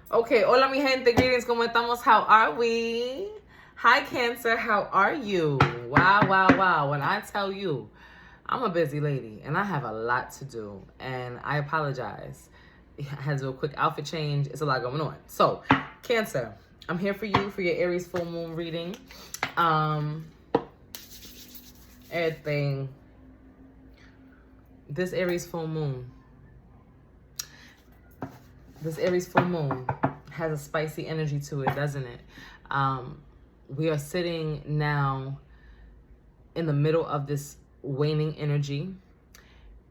Okay, hola mi gente, greetings, ¿cómo estamos? How are we? Hi Cancer, how are you? Wow. When I tell you, I'm a busy lady and I have a lot to do and I apologize. I had to do a quick outfit change. It's a lot going on. So, Cancer, I'm here for you for your Aries full moon reading. Everything. This Aries full moon has a spicy energy to it, doesn't it? We are sitting now in the middle of this waning energy.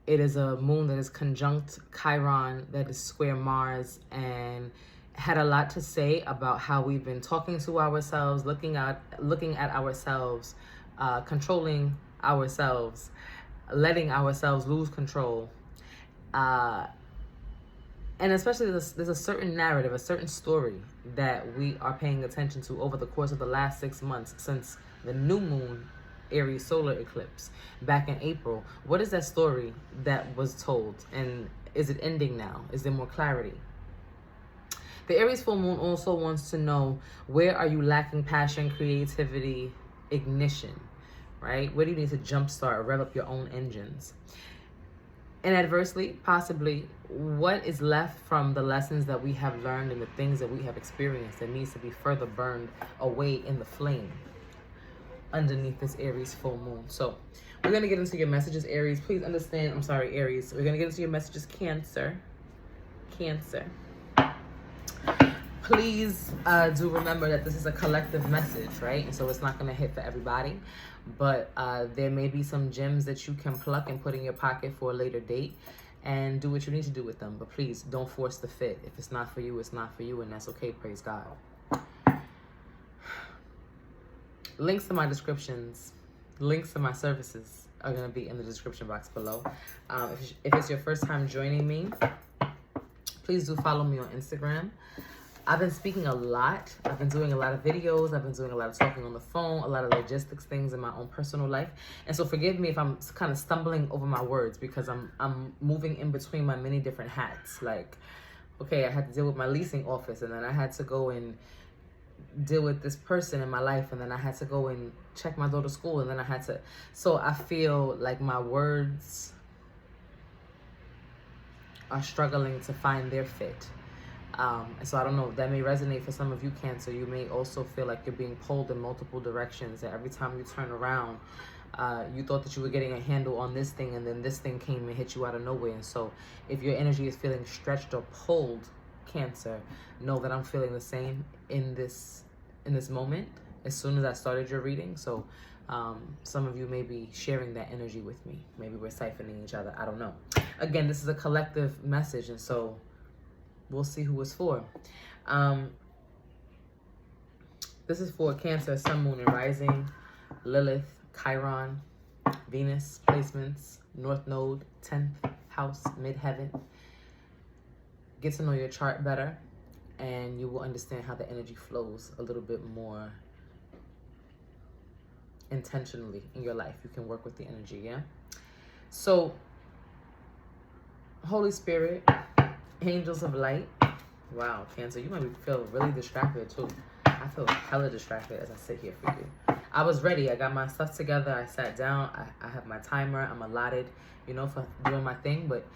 It is a moon that is conjunct Chiron, that is square Mars, and had a lot to say about how we've been talking to ourselves, looking at ourselves, controlling ourselves, letting ourselves lose control. And especially there's a certain narrative, a certain story that we are paying attention to over the course of the last 6 months since the new moon Aries solar eclipse back in April. What is that story that was told? And is it ending now? Is there more clarity? The Aries full moon also wants to know, where are you lacking passion, creativity, ignition, right? Where do you need to jumpstart, rev up your own engines? And adversely, possibly, what is left from the lessons that we have learned and the things that we have experienced that needs to be further burned away in the flame underneath this Aries full moon. So we're going to get into your messages, Aries. Please understand, I'm sorry, Aries. We're going to get into your messages, Cancer. Please do remember that this is a collective message, right? And so it's not going to hit for everybody. But there may be some gems that you can pluck and put in your pocket for a later date and do what you need to do with them. But please don't force the fit. If it's not for you, it's not for you, and that's okay. Praise God. Links to my descriptions, links to my services are going to be in the description box below. If it's your first time joining me, please do follow me on Instagram. I've been speaking a lot. I've been doing a lot of videos. I've been doing a lot of talking on the phone, a lot of logistics things in my own personal life. And so forgive me if I'm kind of stumbling over my words because I'm moving in between my many different hats. Like, okay, I had to deal with my leasing office, and then I had to go and deal with this person in my life, and then I had to go and check my daughter's school, and then I had to... So I feel like my words are struggling to find their fit. And so I don't know, that may resonate for some of you, Cancer. You may also feel like you're being pulled in multiple directions, that every time you turn around, you thought that you were getting a handle on this thing, and then this thing came and hit you out of nowhere. And so if your energy is feeling stretched or pulled, Cancer, know that I'm feeling the same in this moment as soon as I started your reading. So some of you may be sharing that energy with me. Maybe we're siphoning each other. I don't know. Again, this is a collective message, and so we'll see who it's for. This is for Cancer, Sun, Moon, and Rising, Lilith, Chiron, Venus placements, North Node, 10th house, midheaven. Get to know your chart better, and you will understand how the energy flows a little bit more intentionally in your life. You can work with the energy, yeah? So, Holy Spirit, angels of light. Wow, Cancer, you might feel really distracted too. I feel hella distracted as I sit here for you. I was ready. I got my stuff together. I sat down. I have my timer. I'm allotted, for doing my thing. But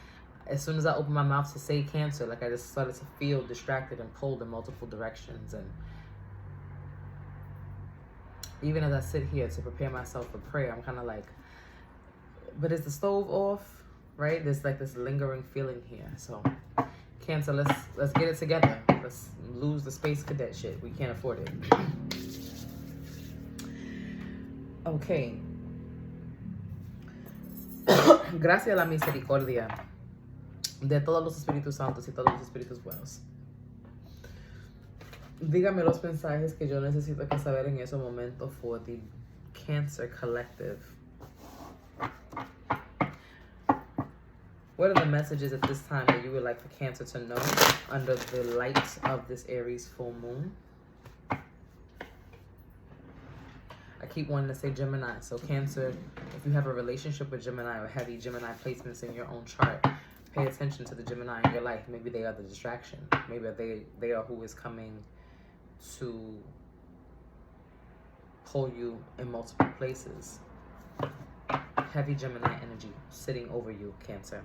as soon as I opened my mouth to say Cancer, like, I just started to feel distracted and pulled in multiple directions. And even as I sit here to prepare myself for prayer, I'm kind of like, but is the stove off? Right? There's like this lingering feeling here. So Cancer, let's get it together. Let's lose the space cadet shit. We can't afford it. Okay. Gracias a la misericordia de todos los espíritus santos y todos los espíritus buenos. Dígame los mensajes que yo necesito que saber en ese momento for the Cancer collective. What are the messages at this time that you would like for Cancer to know under the light of this Aries full moon? I keep wanting to say Gemini. So Cancer, if you have a relationship with Gemini or heavy Gemini placements in your own chart, Pay attention to the Gemini in your life. Maybe they are the distraction. Maybe they are who is coming to pull you in multiple places. Heavy Gemini energy sitting over you, Cancer.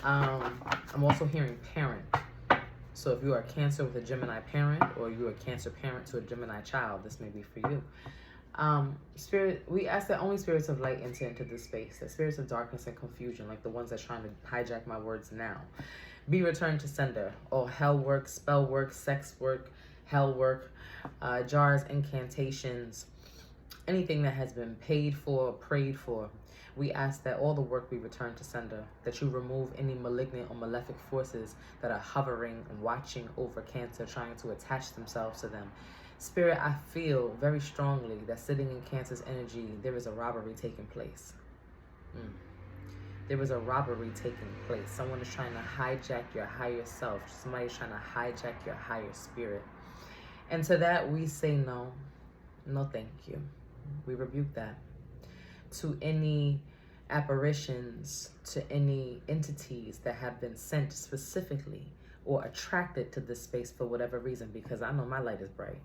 I'm also hearing parent. So if you are a Cancer with a Gemini parent, or you are a Cancer parent to a Gemini child, this may be for you. Spirit, we ask that only spirits of light enter into this space, that spirits of darkness and confusion, like the ones that are trying to hijack my words now, be returned to sender. All hell work, spell work, sex work, hell work, jars, incantations, anything that has been paid for, prayed for. We ask that all the work be returned to sender, that you remove any malignant or malefic forces that are hovering and watching over Cancer, trying to attach themselves to them. Spirit, I feel very strongly that sitting in Cancer's energy, there is a robbery taking place. There is a robbery taking place. Someone is trying to hijack your higher self. Somebody is trying to hijack your higher spirit. And to that, we say no. No, thank you. We rebuke that. To any apparitions, to any entities that have been sent specifically or attracted to this space for whatever reason, because I know my light is bright.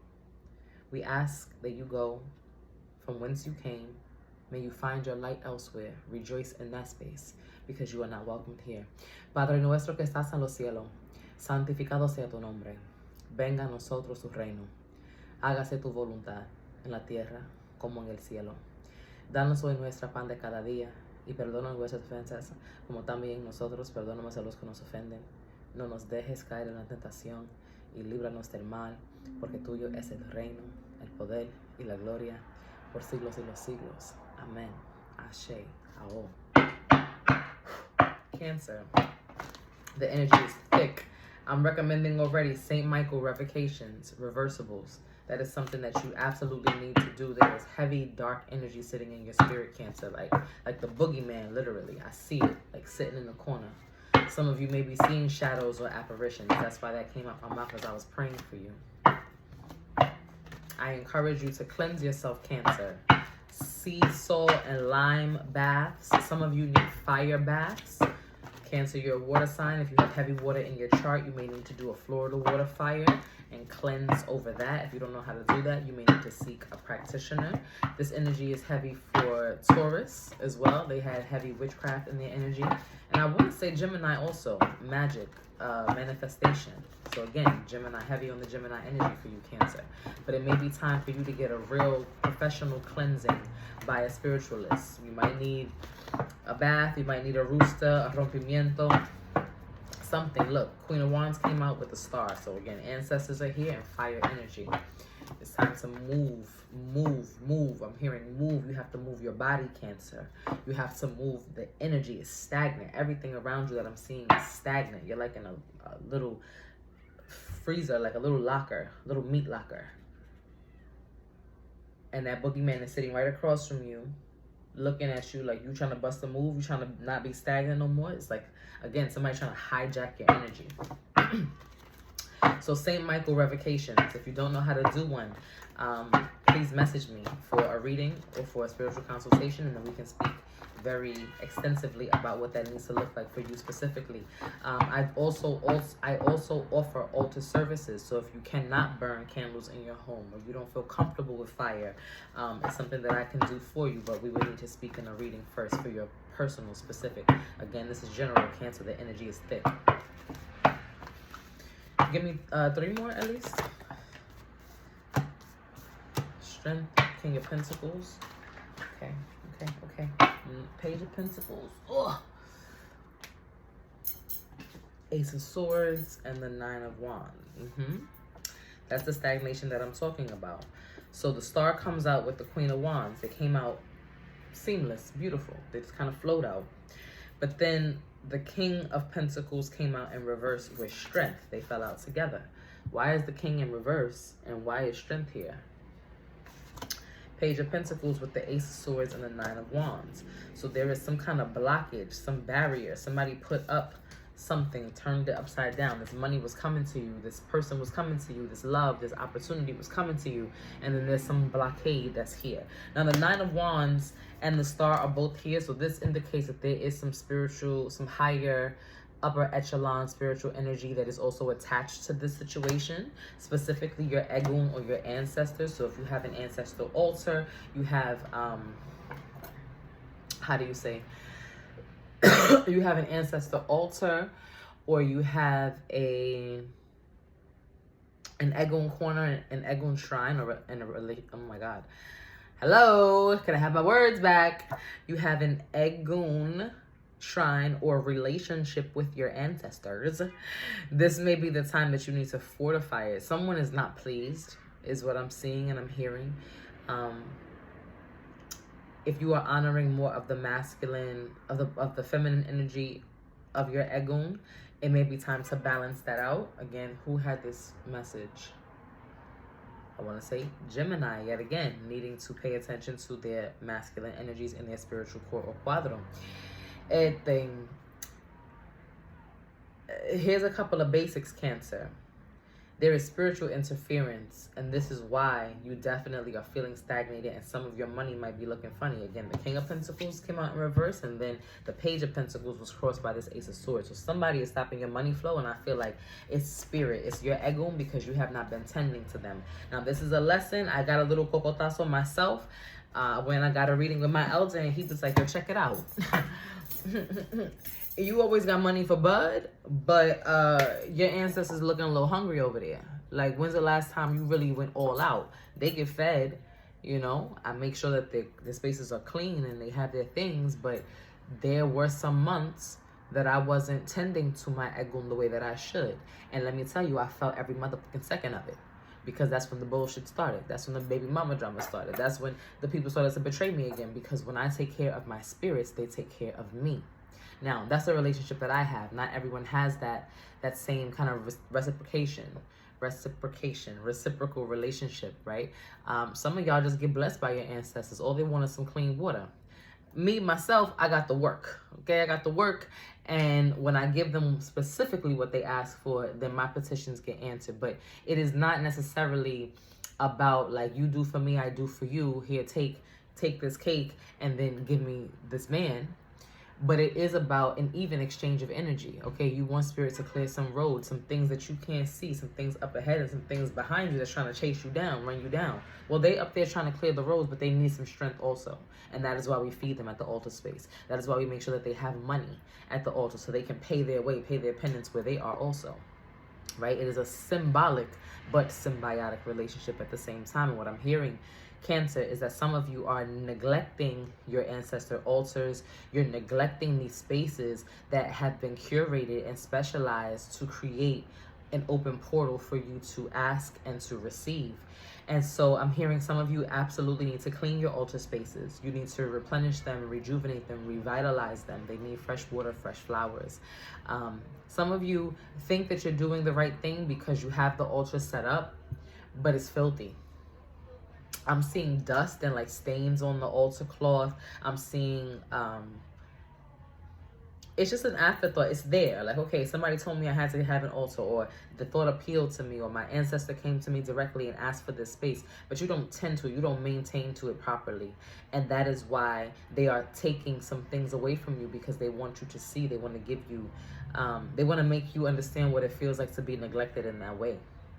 We ask that you go from whence you came. May you find your light elsewhere. Rejoice in that space, because you are not welcomed here. Padre nuestro que estás en los cielos, santificado sea tu nombre. Venga a nosotros tu reino. Hágase tu voluntad en la tierra como en el cielo. Danos hoy nuestra pan de cada día, y perdona nuestras ofensas, como también nosotros perdonamos a los que nos ofenden. No nos dejes caer en la tentación, y líbranos del mal, porque tuyo es el reino, el poder y la gloria, por siglos y los siglos. Amén. Ashe. Ao. Cancer. The energy is thick. I'm recommending already St. Michael revocations, reversibles. That is something that you absolutely need to do. There is heavy, dark energy sitting in your spirit, Cancer, like the boogeyman, literally. I see it, like sitting in the corner. Some of you may be seeing shadows or apparitions. That's why that came out my mouth as I was praying for you. I encourage you to cleanse yourself, Cancer. Sea salt and lime baths. Some of you need fire baths. Cancer, you're a water sign. If you have heavy water in your chart, you may need to do a Florida water fire and cleanse over that. If you don't know how to do that, you may need to seek a practitioner. This energy is heavy for Taurus as well. They had heavy witchcraft in their energy. And I want to say Gemini also, magic, manifestation. So again, Gemini, heavy on the Gemini energy for you, Cancer. But it may be time for you to get a real professional cleansing by a spiritualist. You might need a bath, you might need a rooster, a rompimiento, something. Look, Queen of Wands came out with a star. So again, ancestors are here and fire energy. It's time to move. I'm hearing move. You have to move your body, Cancer. You have to move. The energy is stagnant. Everything around you that I'm seeing is stagnant. You're like in a little freezer, like a little locker, little meat locker. And that boogeyman is sitting right across from you, looking at you like you trying to bust a move. You trying to not be stagnant no more. It's like, again, somebody trying to hijack your energy. So St. Michael revocations. If you don't know how to do one, please message me for a reading or for a spiritual consultation, and then we can speak very extensively about what that needs to look like for you specifically. I also offer altar services. So if you cannot burn candles in your home, or you don't feel comfortable with fire, it's something that I can do for you, but we would need to speak in a reading first for your personal specific. Again, this is general, Cancer. The energy is thick. Give me 3 more at least. Strength, King of Pentacles. Okay. Page of Pentacles. Ugh. Ace of Swords and the 9 of Wands. That's the stagnation that I'm talking about. So the star comes out with the Queen of Wands. It came out seamless, beautiful. They just kind of flowed out. But then the King of Pentacles came out in reverse with Strength. They fell out together. Why is the King in reverse, and why is Strength here? Page of Pentacles with the Ace of Swords and the 9 of Wands. So there is some kind of blockage, some barrier. Somebody put up something, turned it upside down. This money was coming to you, this person was coming to you, this love, this opportunity was coming to you, and then there's some blockade that's here. Now the Nine of Wands and the Star are both here, so this indicates that there is some spiritual, some higher upper echelon spiritual energy that is also attached to this situation, specifically your Egun or your ancestors. So if you have an ancestral altar, you have how do you say you have an ancestor altar, or you have an Egun corner, an Egun shrine, or oh my god, hello, can I have my words back? You have an Egun shrine or relationship with your ancestors. This may be the time that you need to fortify it. Someone is not pleased, is what I'm seeing and I'm hearing. If you are honoring more of the masculine, of the feminine energy of your Egun, it may be time to balance that out. Again, who had this message? I want to say Gemini, yet again, needing to pay attention to their masculine energies in their spiritual core or quadrum. Here's a couple of basics, Cancer. There is spiritual interference, and this is why you definitely are feeling stagnated, and some of your money might be looking funny. Again, the King of Pentacles came out in reverse, and then the Page of Pentacles was crossed by this Ace of Swords. So somebody is stopping your money flow, and I feel like it's spirit. It's your Egun, because you have not been tending to them. Now, this is a lesson. I got a little cocotazo myself when I got a reading with my elder, and he was like, yo, check it out. You always got money for bud, but your ancestors looking a little hungry over there. Like, when's the last time you really went all out? They get fed, you know. I make sure that the spaces are clean and they have their things, but there were some months that I wasn't tending to my Egun the way that I should. And let me tell you, I felt every motherfucking second of it. Because that's when the bullshit started. That's when the baby mama drama started. That's when the people started to betray me again. Because when I take care of my spirits, they take care of me. Now, that's the relationship that I have. Not everyone has that same kind of reciprocal relationship, right? Some of y'all just get blessed by your ancestors. All they want is some clean water. Me, myself, I got the work, okay? I got the work, and when I give them specifically what they ask for, then my petitions get answered. But it is not necessarily about, like, you do for me, I do for you. Here, take this cake, and then give me this man. But it is about an even exchange of energy, okay? You want spirit to clear some roads, some things that you can't see, some things up ahead and some things behind you that's trying to chase you down, run you down. Well, they up there trying to clear the roads, but they need some strength also. And that is why we feed them at the altar space. That is why we make sure that they have money at the altar so they can pay their way, pay their penance where they are also, right? It is a symbolic but symbiotic relationship at the same time. And what I'm hearing, Cancer, is that some of you are neglecting your ancestor altars. You're neglecting these spaces that have been curated and specialized to create an open portal for you to ask and to receive. And so I'm hearing some of you absolutely need to clean your altar spaces. You need to replenish them, rejuvenate them, revitalize them. They need fresh water, fresh flowers. Some of you think that you're doing the right thing because you have the altar set up, but it's filthy. I'm seeing dust and like stains on the altar cloth. I'm seeing, it's just an afterthought. It's there. Like, okay, somebody told me I had to have an altar, or the thought appealed to me, or my ancestor came to me directly and asked for this space, but you don't tend to it. You don't maintain to it properly. And that is why they are taking some things away from you, because they want you to see, they want to give you, they want to make you understand what it feels like to be neglected in that way.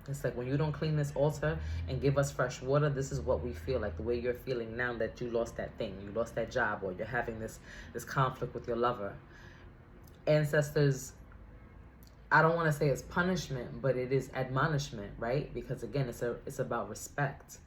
It's like, when you don't clean this altar and give us fresh water, this is what we feel like, the way you're feeling now that you lost that thing, you lost that job, or you're having this conflict with your lover. Ancestors, I don't want to say it's punishment, but it is admonishment, right? Because again, it's about respect.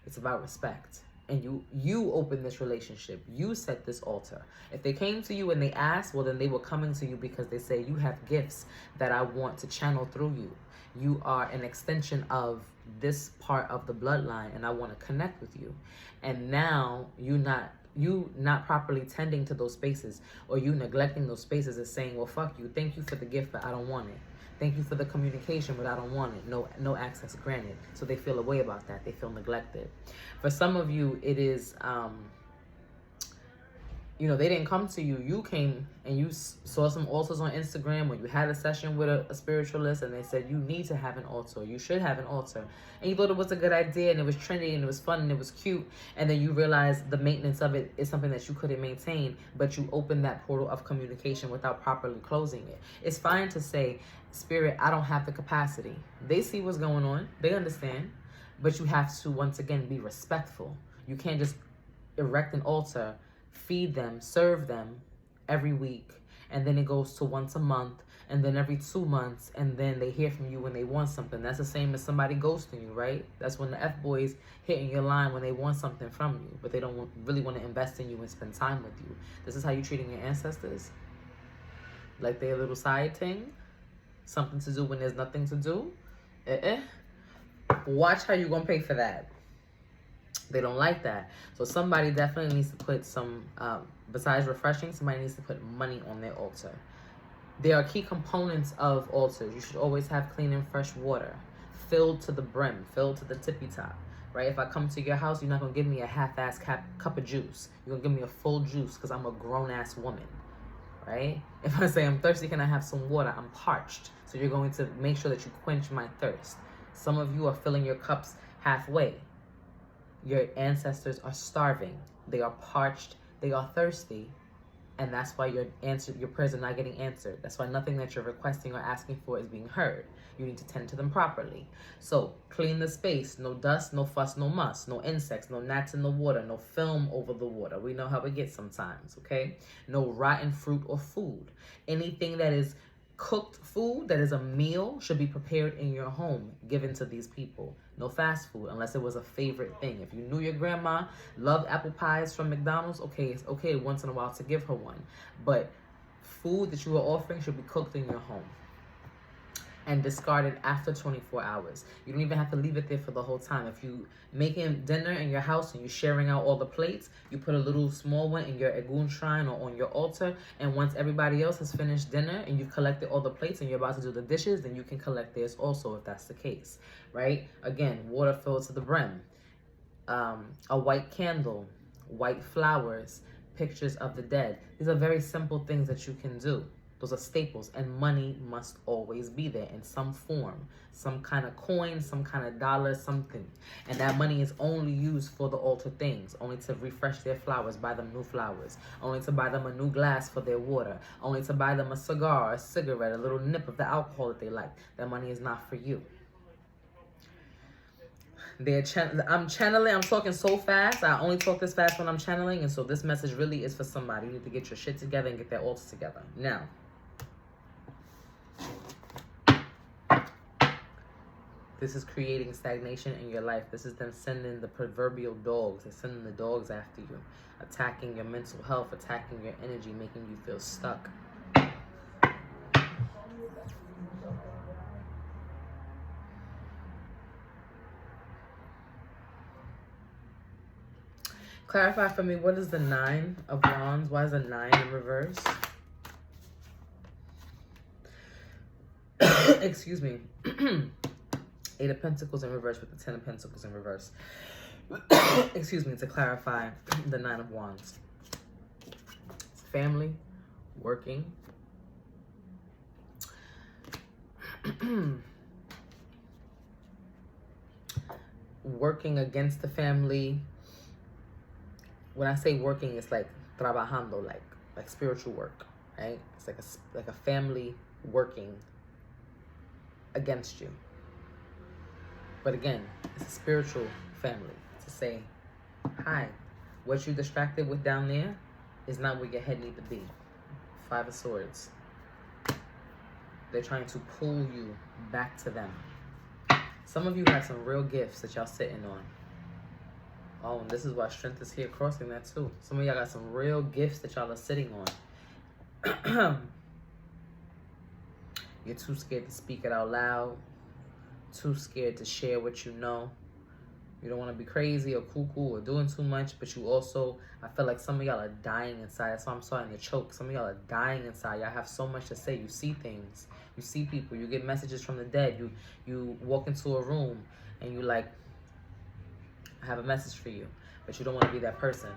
It's about respect. And you open this relationship. You set this altar. If they came to you and they asked, well, then they were coming to you because they say, you have gifts that I want to channel through you. You are an extension of this part of the bloodline, and I want to connect with you. And now you not properly tending to those spaces, or you neglecting those spaces, is saying, well, fuck you. Thank you for the gift, but I don't want it. Thank you for the communication, but I don't want it. No access granted. So they feel a way about that. They feel neglected. For some of you, it is you know, they didn't come to you. You came and you saw some altars on Instagram, or you had a session with a spiritualist, and they said you need to have an altar. You should have an altar. And you thought it was a good idea, and it was trendy, and it was fun, and it was cute. And then you realized the maintenance of it is something that you couldn't maintain, but you opened that portal of communication without properly closing it. It's fine to say, Spirit, I don't have the capacity. They see what's going on. They understand. But you have to, once again, be respectful. You can't just erect an altar, feed them, serve them every week, and then it goes to once a month, and then every 2 months, and then they hear from you when they want something. That's the same as somebody ghosting you, right? That's when the F-boys hitting your line when they want something from you, but they don't really want to invest in you and spend time with you. This is how you're treating your ancestors? Like they're a little side thing? Something to do when there's nothing to do? Watch how you're going to pay for that. They don't like that. So somebody definitely needs to put some, besides refreshing, somebody needs to put money on their altar. There are key components of altars. You should always have clean and fresh water, filled to the brim, filled to the tippy top, right? If I come to your house, you're not going to give me a half-ass cup of juice. You're going to give me a full juice because I'm a grown-ass woman, right? If I say I'm thirsty, can I have some water? I'm parched. So you're going to make sure that you quench my thirst. Some of you are filling your cups halfway. Your ancestors are starving. They are parched. They are thirsty. And that's why your prayers are not getting answered. That's why nothing that you're requesting or asking for is being heard. You need to tend to them properly. So clean the space. No dust, no fuss, no muss. No insects, no gnats in the water. No film over the water. We know how it gets sometimes, okay? No rotten fruit or food. Anything that is cooked food, that is a meal, should be prepared in your home, given to these people. No fast food, unless it was a favorite thing. If you knew your grandma loved apple pies from McDonald's, okay, it's okay once in a while to give her one. But food that you are offering should be cooked in your home and discarded after 24 hours. You don't even have to leave it there for the whole time. If you making dinner in your house and you're sharing out all the plates, you put a little small one in your Egun shrine or on your altar, and once everybody else has finished dinner and you've collected all the plates and you're about to do the dishes, then you can collect theirs also if that's the case, right? Again, water filled to the brim, a white candle, white flowers, pictures of the dead. These are very simple things that you can do. Those are staples, and money must always be there in some form, some kind of coin, some kind of dollar, something. And that money is only used for the altar things, only to refresh their flowers, buy them new flowers, only to buy them a new glass for their water, only to buy them a cigar, a cigarette, a little nip of the alcohol that they like. That money is not for you. I'm channeling. I'm talking so fast. I only talk this fast when I'm channeling, and so this message really is for somebody. You need to get your shit together and get that altar together. Now, this is creating stagnation in your life. This is them sending the proverbial dogs. They're sending the dogs after you, attacking your mental health, attacking your energy, making you feel stuck. Clarify for me, what is the 9 of Wands? Why is the 9 in reverse? Excuse me. 8 of Pentacles in reverse with the 10 of Pentacles in reverse. Excuse me, to clarify the 9 of Wands. It's family, working. Working against the family. When I say working, it's like trabajando, like spiritual work, right? It's like a family working against you. But again, it's a spiritual family to say, hi, what you distracted with down there is not where your head need to be. 5 of Swords. They're trying to pull you back to them. Some of you have some real gifts that y'all sitting on. Oh, and this is why strength is here crossing that too. Some of y'all got some real gifts that y'all are sitting on. You're too scared to speak it out loud. Too scared to share what you know. You don't want to be crazy or cuckoo or doing too much, but you also, I feel like some of y'all are dying inside. That's why I'm starting to choke. Some of y'all are dying inside. Y'all have so much to say. You see things. You see people. You get messages from the dead. You walk into a room and you like, I have a message for you, but you don't want to be that person.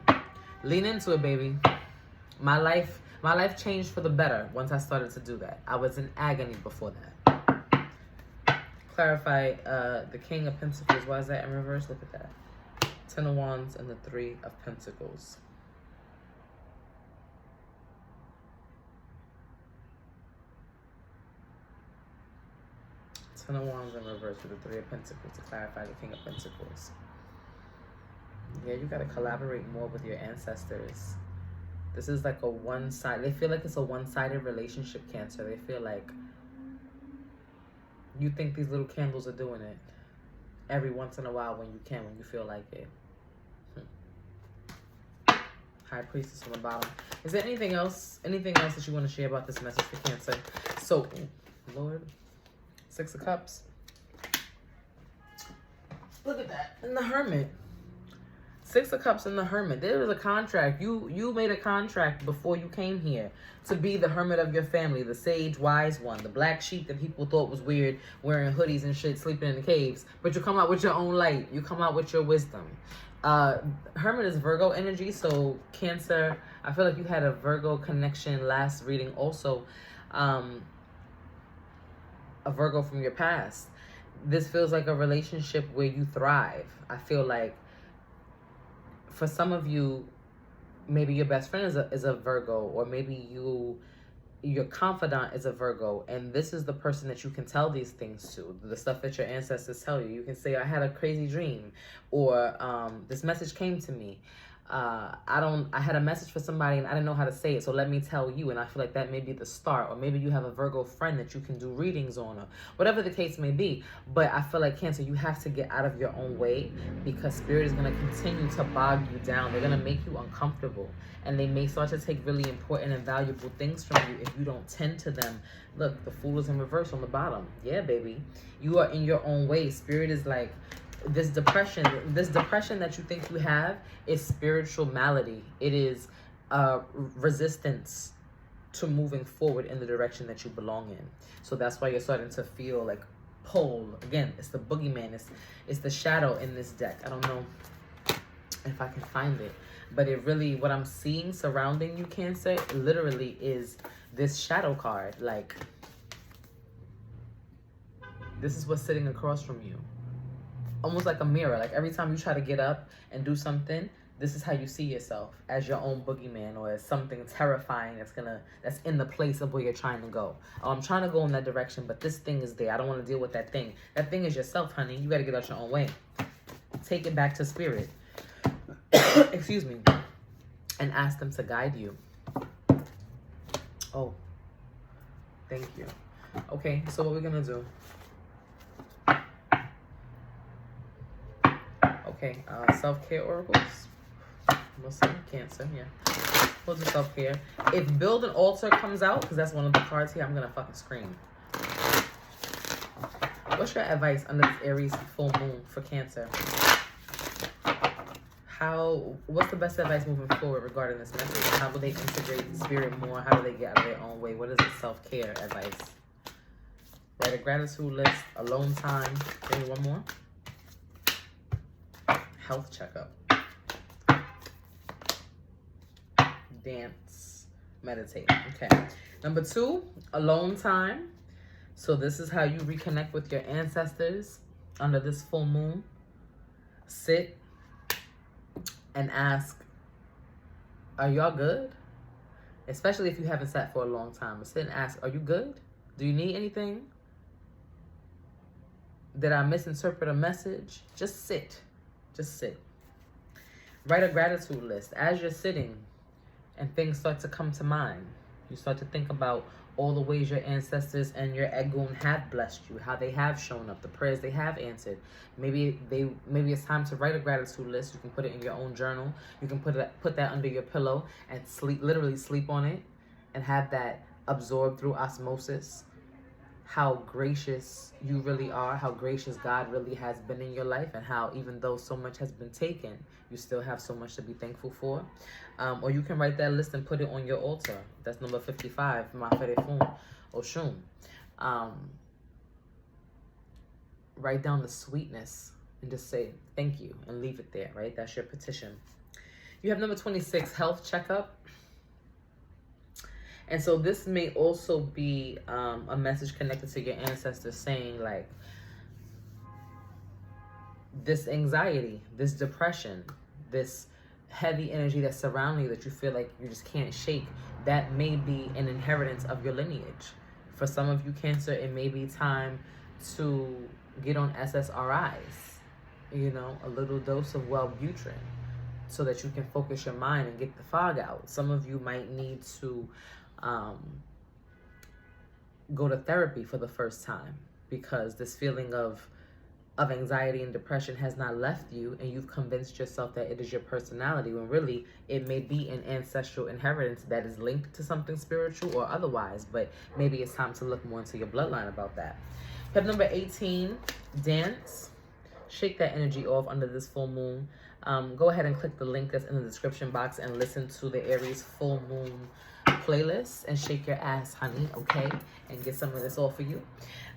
Lean into it, baby. My life changed for the better once I started to do that. I was in agony before that. Clarify the King of Pentacles. Why is that in reverse? Look at that. 10 of Wands and the 3 of Pentacles. Ten of Wands in reverse with the 3 of Pentacles to clarify the King of Pentacles. Yeah, you got to collaborate more with your ancestors. This is like a one-sided, they feel like it's a one-sided relationship, Cancer. They feel like you think these little candles are doing it every once in a while when you can, when you feel like it. High Priestess on the bottom. Is there anything else that you want to share about this message for Cancer? So, Lord, 6 of Cups. Look at that. And the Hermit. 6 of Cups and the Hermit. There was a contract. You made a contract before you came here to be the hermit of your family, the sage, wise one, the black sheep that people thought was weird, wearing hoodies and shit, sleeping in the caves. But you come out with your own light. You come out with your wisdom. Hermit is Virgo energy, so Cancer, I feel like you had a Virgo connection last reading also. A Virgo from your past. This feels like a relationship where you thrive. I feel like for some of you, maybe your best friend is a Virgo, or maybe your confidant is a Virgo, and this is the person that you can tell these things to, the stuff that your ancestors tell you. You can say, I had a crazy dream, or this message came to me. I had a message for somebody and I didn't know how to say it, so let me tell you. And I feel like that may be the start. Or maybe you have a Virgo friend that you can do readings on, or whatever the case may be. But I feel like, Cancer, you have to get out of your own way, because Spirit is going to continue to bog you down. They're going to make you uncomfortable, and they may start to take really important and valuable things from you if you don't tend to them. Look, the Fool is in reverse on the bottom. Yeah, baby. You are in your own way. Spirit is like, this depression that you think you have is spiritual malady. It is resistance to moving forward in the direction that you belong in. So that's why you're starting to feel like pull. Again, it's the boogeyman. It's the shadow in this deck. I don't know if I can find it, but it really, what I'm seeing surrounding you, Cancer, literally is this shadow card. Like, this is what's sitting across from you. Almost like a mirror. Like every time you try to get up and do something, this is how you see yourself, as your own boogeyman, or as something terrifying that's in the place of where you're trying to go. Oh, I'm trying to go in that direction, but this thing is there. I don't want to deal with that thing. That thing is yourself, honey. You got to get out your own way. Take it back to Spirit. Excuse me. And ask them to guide you. Oh, thank you. Okay, so what we're going to do. Okay, self-care oracles. We'll see. Cancer, yeah. We'll do self-care. If Build an Altar comes out, because that's one of the cards here, I'm going to fucking scream. What's your advice under this Aries full moon for Cancer? What's the best advice moving forward regarding this message? How will they integrate Spirit more? How do they get out of their own way? What is it, self-care advice? Write a gratitude list, alone time. Give me one more. Health checkup. Dance. Meditate. Okay. Number 2, alone time. So this is how you reconnect with your ancestors under this full moon. Sit and ask, are y'all good? Especially if you haven't sat for a long time. But sit and ask, are you good? Do you need anything? Did I misinterpret a message? Just sit. Just sit. Write a gratitude list. As you're sitting and things start to come to mind, you start to think about all the ways your ancestors and your Egun have blessed you, how they have shown up, the prayers they have answered. Maybe it's time to write a gratitude list. You can put it in your own journal. You can put that under your pillow and literally sleep on it, and have that absorb through osmosis how gracious you really are, how gracious God really has been in your life, and how even though so much has been taken, you still have so much to be thankful for. Or you can write that list and put it on your altar. That's number 55, Maferefun Oshun. Write down the sweetness and just say thank you and leave it there, right? That's your petition. You have number 26, health checkup. And so this may also be a message connected to your ancestors saying like, this anxiety, this depression, this heavy energy that's surrounding you that you feel like you just can't shake, that may be an inheritance of your lineage. For some of you, Cancer, it may be time to get on SSRIs, you know, a little dose of Wellbutrin, so that you can focus your mind and get the fog out. Some of you might need to go to therapy for the first time because this feeling of anxiety and depression has not left you, and you've convinced yourself that it is your personality, when really it may be an ancestral inheritance that is linked to something spiritual or otherwise. But maybe it's time to look more into your bloodline about that. Step number 18, dance. Shake that energy off under this full moon. Go ahead and click the link that's in the description box and listen to the Aries full moon playlist and shake your ass, honey, okay? And get some of this off for you.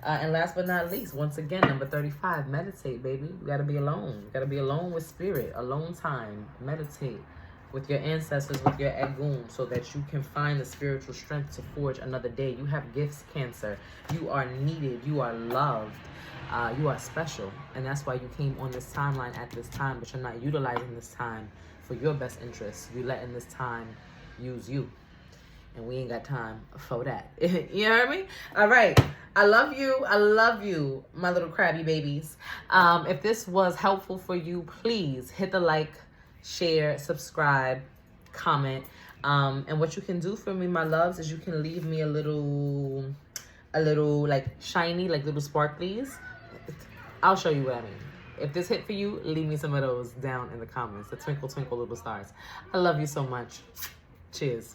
And last but not least, once again, number 35, meditate, baby. You gotta be alone. You gotta be alone with spirit, alone time. Meditate with your ancestors, with your Agum, so that you can find the spiritual strength to forge another day. You have gifts, Cancer. You are needed. You are loved. You are special. And that's why you came on this timeline at this time, but you're not utilizing this time for your best interests. You're letting this time use you. And we ain't got time for that. You heard me? All right. I love you. I love you, my little crabby babies. If this was helpful for you, please hit the like, share, subscribe, comment. And what you can do for me, my loves, is you can leave me a little like shiny, like little sparklies. I'll show you what I mean. If this hit for you, leave me some of those down in the comments. The twinkle, twinkle little stars. I love you so much. Cheers.